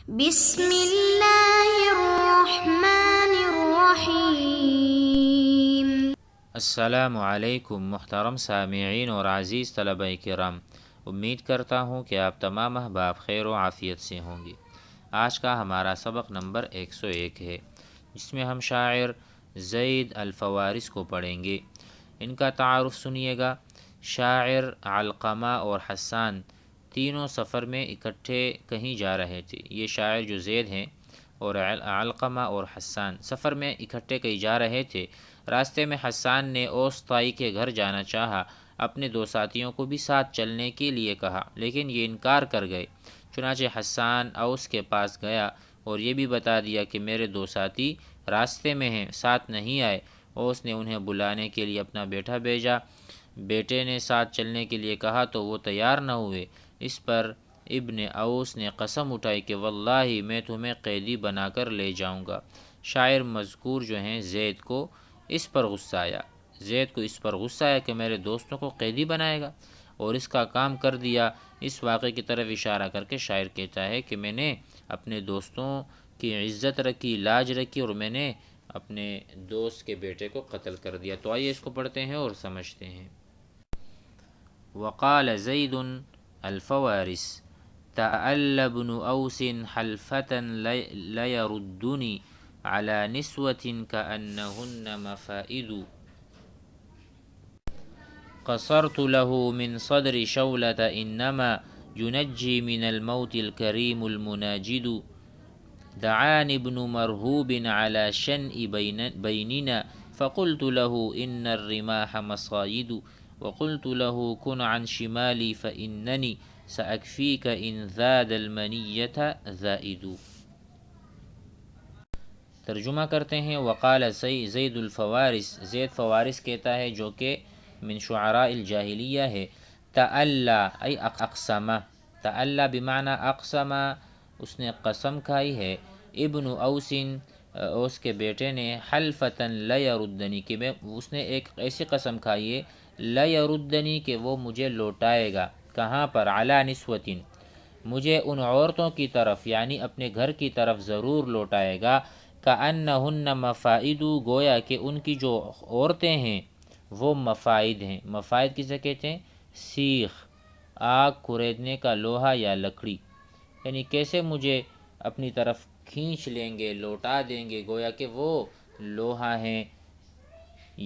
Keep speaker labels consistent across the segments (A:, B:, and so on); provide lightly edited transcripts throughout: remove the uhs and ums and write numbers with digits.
A: بسم اللہ الرحمن الرحیم۔
B: السلام علیکم محترم سامعین اور عزیز طلبہ کرام، امید کرتا ہوں کہ آپ تمام احباب خیر و عافیت سے ہوں گے۔ آج کا ہمارا سبق نمبر 101 ہے، جس میں ہم شاعر زید الفوارس کو پڑھیں گے۔ ان کا تعارف سنیے گا۔ شاعر علقمہ اور حسان تینوں سفر میں اکٹھے کہیں جا رہے تھے۔ یہ شاعر جو زید ہیں اور علقمہ اور حسان سفر میں اکٹھے کہیں جا رہے تھے۔ راستے میں حسان نے اوس طائی کے گھر جانا چاہا، اپنے دو ساتھیوں کو بھی ساتھ چلنے کے لیے کہا، لیکن یہ انکار کر گئے۔ چنانچہ حسان اوس کے پاس گیا اور یہ بھی بتا دیا کہ میرے دو ساتھی راستے میں ہیں، ساتھ نہیں آئے۔ اوس نے انہیں بلانے کے لیے اپنا بیٹا بھیجا۔ بیٹے نے ساتھ چلنے کے لیے کہا تو وہ تیار نہ ہوئے۔ اس پر ابن اوس نے قسم اٹھائی کہ واللہ میں تمہیں قیدی بنا کر لے جاؤں گا۔ شاعر مذکور جو ہیں زید کو اس پر غصہ آیا، کہ میرے دوستوں کو قیدی بنائے گا، اور اس کا کام کر دیا۔ اس واقعے کی طرف اشارہ کر کے شاعر کہتا ہے کہ میں نے اپنے دوستوں کی عزت رکھی، لاج رکھی، اور میں نے اپنے دوست کے بیٹے کو قتل کر دیا۔ تو آئیے اس کو پڑھتے ہیں اور سمجھتے ہیں۔ وقال زید الفوارس تعل ابن اوس حلفة ليردني على نسوة كأنهن مفائد قصرت له من صدر شولة إنما ينجي من الموت الكريم المناجد دعاني ابن مرهوب على شنء بيننا فقلت له إن الرماح مصايد وقلت له كن عن شمالي فإنني سأكفيك إن زاد المنية زائد۔ ترجمہ کرتے ہیں۔ وقال زید الفوارس، زید فوارس کہتا ہے جو کہ من شعراء الجاہلیہ ہے۔ تعلی ای اقسمہ، تعلی بمعنی اقسمہ، اس نے قسم کھائی ہے۔ ابن اوس، اوس کے بیٹے نے، حلفۃ لیردنی، کہ اس نے ایک ایسی قسم کھائی ہے، لیردنی کہ وہ مجھے لوٹائے گا۔ کہاں پر؟ علی نسوۃ، مجھے ان عورتوں کی طرف، یعنی اپنے گھر کی طرف ضرور لوٹائے گا۔ کأنہن مفائد، گویا کہ ان کی جو عورتیں ہیں وہ مفائد ہیں۔ مفائد کسے کہتے ہیں؟ سیخ، آگ کھریدنے کا لوہا یا لکڑی، یعنی کیسے مجھے اپنی طرف کھینچ لیں گے، لوٹا دیں گے، گویا کہ وہ لوہا ہیں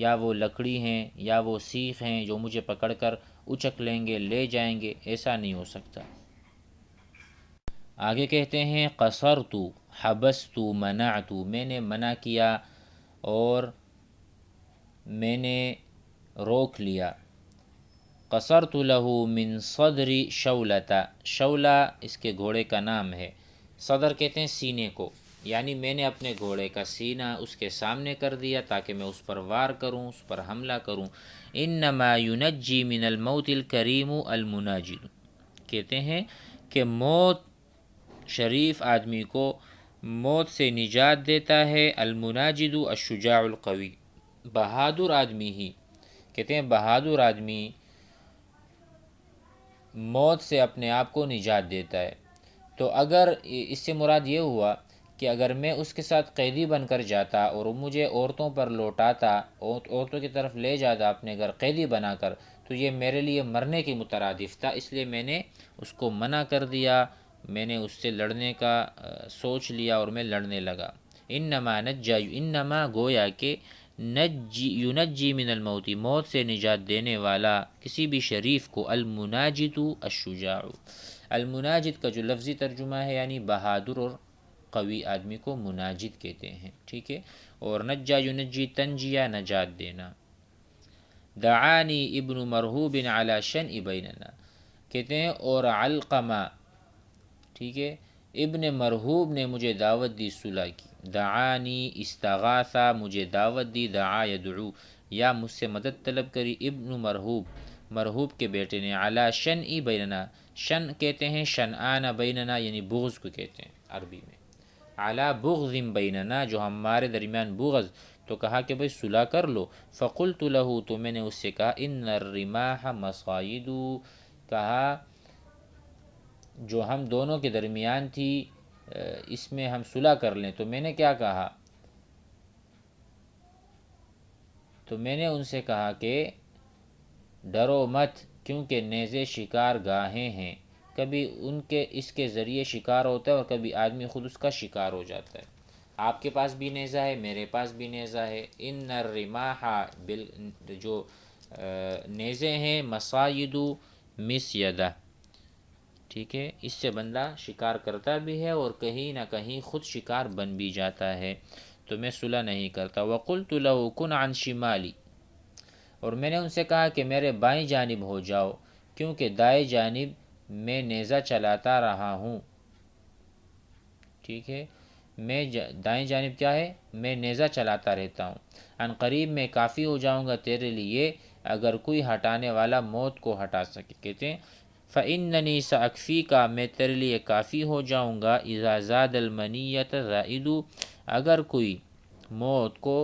B: یا وہ لکڑی ہیں یا وہ سیخ ہیں جو مجھے پکڑ کر اچک لیں گے، لے جائیں گے۔ ایسا نہیں ہو سکتا۔ آگے کہتے ہیں قصرت، حبست، منعت، میں نے منع کیا اور میں نے روک لیا۔ قصرت له من صدر شولۃ، شولہ اس کے گھوڑے کا نام ہے۔ صدر کہتے ہیں سینے کو، یعنی میں نے اپنے گھوڑے کا سینہ اس کے سامنے کر دیا تاکہ میں اس پر وار کروں، اس پر حملہ کروں۔ انما ینجی من الموت الکریم المناجد، کہتے ہیں کہ موت شریف آدمی کو موت سے نجات دیتا ہے۔ المناجد الشجاع القوی، بہادر آدمی ہی، کہتے ہیں بہادر آدمی موت سے اپنے آپ کو نجات دیتا ہے۔ تو اگر اس سے مراد یہ ہوا کہ اگر میں اس کے ساتھ قیدی بن کر جاتا اور وہ مجھے عورتوں پر لوٹاتا، عورتوں کی طرف لے جاتا اپنے گھر قیدی بنا کر، تو یہ میرے لیے مرنے کی مترادف تھا، اس لیے میں نے اس کو منع کر دیا، میں نے اس سے لڑنے کا سوچ لیا اور میں لڑنے لگا۔ انما نجا، انما گویا کہ ینجی من الموت، موت سے نجات دینے والا کسی بھی شریف کو، المناجد الشجاع، المناجد کا جو لفظی ترجمہ ہے یعنی بہادر اور قوی آدمی کو مناجد کہتے ہیں، ٹھیک ہے۔ اور نجا ینجی تنجیہ، نجات دینا۔ دعانی ابن مرہوب علی شنء بیننا، کہتے ہیں اور علقمہ، ٹھیک ہے، ابن مرہوب نے مجھے دعوت دی صلح کی۔ دعانی استغاثہ، مجھے دعوت دی، دعا یدعو، یا مجھ سے مدد طلب کری۔ ابن مرہوب، مرہوب کے بیٹے نے، علی شنء بیننا، شن کہتے ہیں شنآن بیننا، یعنی بغض کو کہتے ہیں عربی میں۔ علی بغض بیننا، جو ہمارے درمیان بغض، تو کہا کہ بھئی صلح کر لو۔ فقلت له، تو میں نے اس سے کہا، ان الرماح مصائد، کہا جو ہم دونوں کے درمیان تھی اس میں ہم صلح کر لیں، تو میں نے کیا کہا، تو میں نے ان سے کہا کہ ڈرو مت، کیونکہ نیزے شکار گاہیں ہیں، کبھی ان کے اس کے ذریعے شکار ہوتا ہے اور کبھی آدمی خود اس کا شکار ہو جاتا ہے۔ آپ کے پاس بھی نیزہ ہے، میرے پاس بھی نیزہ ہے۔ ان الرماح جو نیزے ہیں، مصائد مسیدہ، ٹھیک ہے، اس سے بندہ شکار کرتا بھی ہے اور کہیں نہ کہیں خود شکار بن بھی جاتا ہے، تو میں صلح نہیں کرتا۔ وقلت لو کن عن شمالی، اور میں نے ان سے کہا کہ میرے بائیں جانب ہو جاؤ، کیونکہ دائیں جانب میں نیزہ چلاتا رہا ہوں، ٹھیک ہے، میں دائیں جانب کیا ہے، میں نیزہ چلاتا رہتا ہوں، ان قریب میں کافی ہو جاؤں گا تیرے لیے اگر کوئی ہٹانے والا موت کو ہٹا سکے۔ کہتے ہیں فَإِنَّنِي سَأَكْفِيكَ، میں تیرے لیے کافی ہو جاؤں گا، اِذَا زَادَ الْمَنِيَّةَ زَائِدُ، اگر کوئی موت کو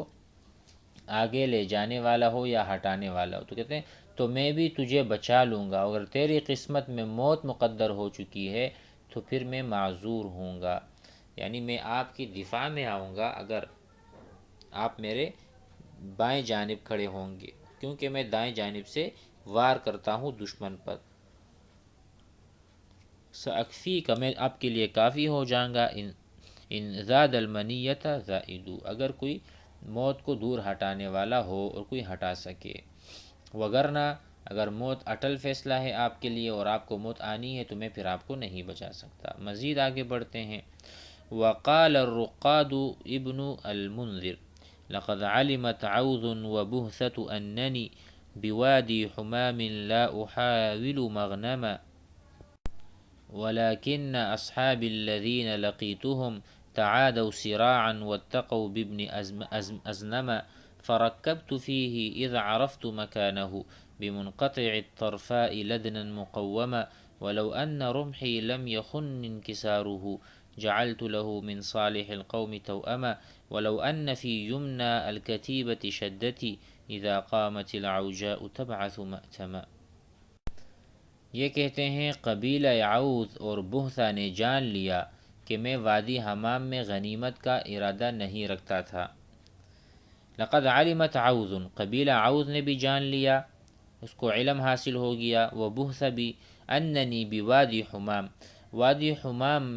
B: آگے لے جانے والا ہو یا ہٹانے والا ہو، تو کہتے ہیں تو میں بھی تجھے بچا لوں گا، اگر تیری قسمت میں موت مقدر ہو چکی ہے تو پھر میں معذور ہوں گا، یعنی میں آپ کی دفاع میں آؤں گا اگر آپ میرے بائیں جانب کھڑے ہوں گے، کیونکہ میں دائیں جانب سے وار کرتا ہوں دشمن پر۔ سأکفیک، میں آپ کے لیے کافی ہو جاؤں گا، ان زاد المنیت زائدو، اگر کوئی موت کو دور ہٹانے والا ہو اور کوئی ہٹا سکے، وگرنہ اگر موت اٹل فیصلہ ہے آپ کے لیے اور آپ کو موت آنی ہے تو میں پھر آپ کو نہیں بچا سکتا۔ مزید آگے بڑھتے ہیں۔ وقال الرقاد ابن المنذر لقد علمت عوذ وبهثة أنني بوادي حمام لا أحاول مغنما ولكن أصحابي الذين لقيتهم تعادوا سراعا واتقوا بابن أزنم فركبت فيه إذ عرفت مكانه بمنقطع الطرفاء لدنا مقوما ولو أن رمحي لم يخن انكساره جعلت له من صالح القوم توأما ولو أن في يمنى الكتيبة شدتي إذا قامت العوجاء تبعث مأتما۔ یہ کہتے ہیں قبیلہ عوذ اور بہثہ نے جان لیا کہ میں وادی حمام میں غنیمت کا ارادہ نہیں رکھتا تھا۔ لقد علمت عوذ، قبیلہ عوذ نے بھی جان لیا، اس کو علم حاصل ہو گیا، وہ بہثہ بھی، اننی بوادی حمام، وادی حمام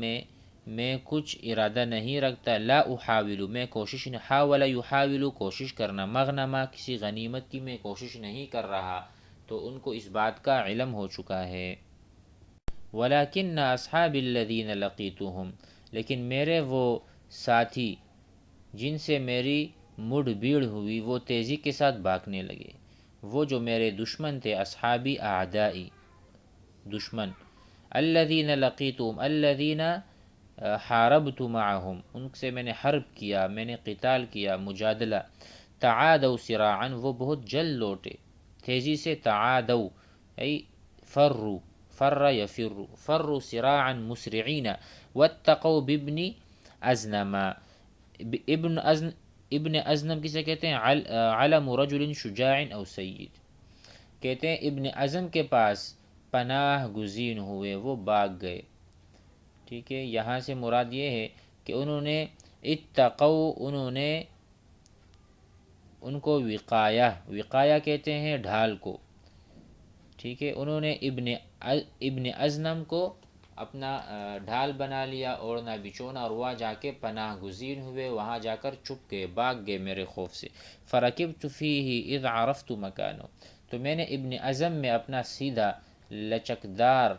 B: میں کچھ ارادہ نہیں رکھتا، لا احاول، میں کوشش نہیں، حاول یحاول کوشش کرنا، مغنما کسی غنیمت کی میں کوشش نہیں کر رہا، تو ان کو اس بات کا علم ہو چکا ہے۔ وَلَكِنَّ أَصْحَابِ الَّذِينَ لَقِيتُهُمْ، لیکن میرے وہ ساتھی جن سے میری مڈ بھیڑ ہوئی وہ تیزی کے ساتھ بھاگنے لگے، وہ جو میرے دشمن تھے، اصحابی اعدائی، دشمن، الَّذِينَ لَقِيتُهُمْ الَّذِينَ حاربت معهم، ان سے میں نے حرب کیا، میں نے قتال کیا، مجادلہ، تعادوا سراعا، وہ بہت جلد لوٹے، تیزی سے، تعادوا ای فروا، فر یفر، فروا سراعا مسرعین، واتقوا بابن ازنم، ابن ازنم کسے کہتے ہیں، علم رجل شجاع او سید، کہتے ہیں ابن ازم کے پاس پناہ گزین ہوئے، وہ بھاگ گئے، ٹھیک ہے، یہاں سے مراد یہ ہے کہ انہوں نے اتقوا، انہوں نے ان کو وقایہ کہتے ہیں ڈھال کو، ٹھیک ہے، انہوں نے ابن ازنم کو اپنا ڈھال بنا لیا، اوڑھنا بچھونا، اور وہاں جا کے پناہ گزین ہوئے، وہاں جا کر چھپ گئے، بھاگ گئے میرے خوف سے۔ فرکبت فیہ اذ عرفت مکانہ، تو میں نے ابن ازم میں اپنا سیدھا لچکدار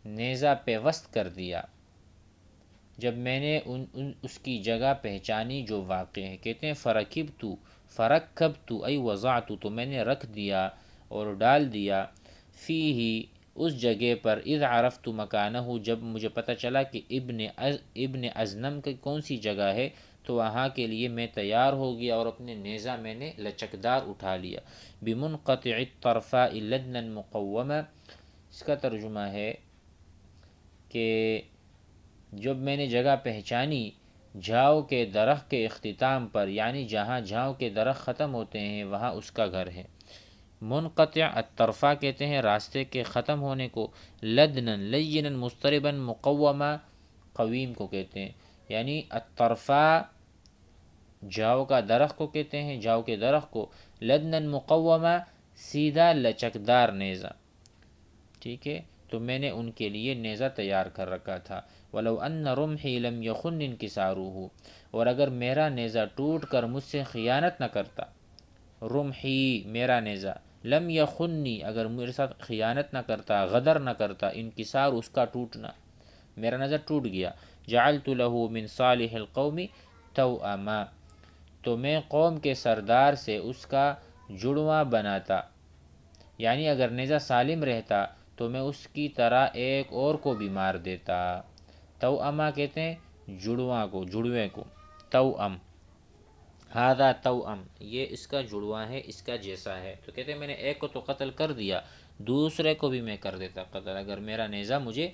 B: نیزہ پیوست کر دیا جب میں نے اس کی جگہ پہچانی جو واقع ہے۔ کہتے ہیں فرکبت ای وضعت، تو میں نے رکھ دیا اور ڈال دیا، فیہ اس جگہ پر، اذ عرفت مکانہ، جب مجھے پتہ چلا کہ ابن ازنم کی کون سی جگہ ہے، تو وہاں کے لیے میں تیار ہو گیا اور اپنے نیزہ میں نے لچکدار اٹھا لیا۔ بمنقطع الطرفاء لدنا مقوما، اس کا ترجمہ ہے کہ جب میں نے جگہ پہچانی جھاؤ کے درخت کے اختتام پر، یعنی جہاں جھاؤ کے درخت ختم ہوتے ہیں وہاں اس کا گھر ہے۔ منقطع الطرفہ کہتے ہیں راستے کے ختم ہونے کو، لدنا لینا مضطربا مقوما قویم کو کہتے ہیں، یعنی الطرفا جاؤ کا درخت کو کہتے ہیں، جاؤ کے درخت کو، لدنن مقومہ سیدھا لچکدار نیزہ، ٹھیک ہے، تو میں نے ان کے لیے نیزہ تیار کر رکھا تھا۔ وَلَوْ أَنَّ رُمْحِي لَمْ يَخُنْ انْكِسَارُهُ، اور اگر میرا نیزہ ٹوٹ کر مجھ سے خیانت نہ کرتا، رمحی میرا نیزہ، لم یخنی اگر میرے ساتھ خیانت نہ کرتا، غدر نہ کرتا، انکسار اس کا ٹوٹنا، میرا نیزہ ٹوٹ گیا، جعلت له من صالح القوم توأما، تو میں قوم کے سردار سے اس کا جڑواں بناتا، یعنی اگر نیزہ سالم رہتا تو میں اس کی طرح ایک اور کو بھی مار دیتا۔ توأما کہتے ہیں جڑواں کو، جڑوے کو، توأم، ہادہ توأم، یہ اس کا جڑواں ہے، اس کا جیسا ہے، تو کہتے ہیں میں نے ایک کو تو قتل کر دیا، دوسرے کو بھی میں کر دیتا قتل، اگر میرا نیزہ مجھے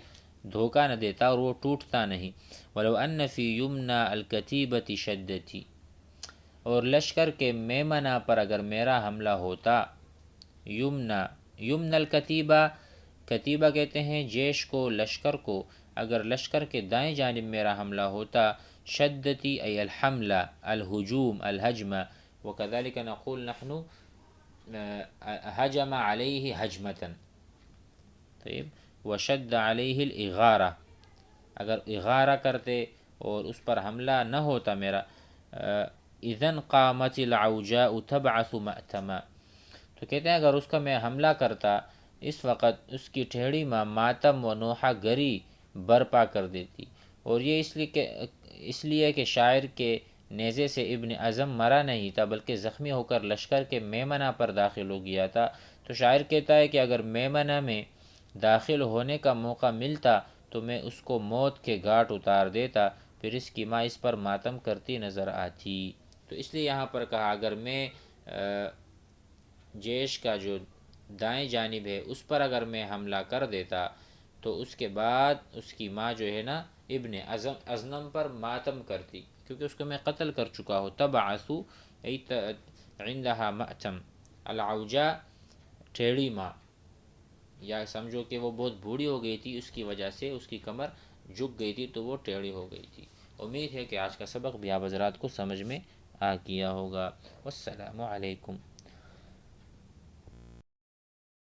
B: دھوکہ نہ دیتا اور وہ ٹوٹتا نہیں۔ وَلَوْ أَنَّ فِي يُمْنَى الْكَتِيبَةِ شَدَّتِي، اور لشکر کے میمنہ پر اگر میرا حملہ ہوتا، یمن الکتیبہ، کتیبہ کہتے ہیں جیش کو، لشکر کو، اگر لشکر کے دائیں جانب میرا حملہ ہوتا، شدتی ای الحملہ، الہجوم، الحجم، وکذلک نقول نحن حجم علیہ حجمتا، طیب، وشد علیہ الاغارہ، اگر اغارہ کرتے اور اس پر حملہ نہ ہوتا میرا، اذن قامت العوجاء تبعث مأتما، تو کہتے ہیں اگر اس کا میں حملہ کرتا، اس وقت اس کی ٹھیڑی ماں ماتم و نوحہ گری برپا کر دیتی، اور یہ اس لیے کہ شاعر کے نیزے سے ابن اعظم مرا نہیں تھا بلکہ زخمی ہو کر لشکر کے میمنہ پر داخل ہو گیا تھا، تو شاعر کہتا ہے کہ اگر میمنہ میں داخل ہونے کا موقع ملتا تو میں اس کو موت کے گھاٹ اتار دیتا، پھر اس کی ماں اس پر ماتم کرتی نظر آتی، تو اس لیے یہاں پر کہا اگر میں جیش کا جو دائیں جانب ہے اس پر اگر میں حملہ کر دیتا تو اس کے بعد اس کی ماں جو ہے نا ابن ازنم پر ماتم کرتی، کیونکہ اس کو میں قتل کر چکا ہوں۔ تبعثو ای عندها مأتم، العوجا ٹھیڑی ماں، یا سمجھو کہ وہ بہت بوڑھی ہو گئی تھی، اس کی وجہ سے اس کی کمر جھک گئی تھی تو وہ ٹیڑھی ہو گئی تھی۔ امید ہے کہ آج کا سبق بھی آپ حضرات کو سمجھ میں آ گیا ہوگا۔ والسلام علیکم۔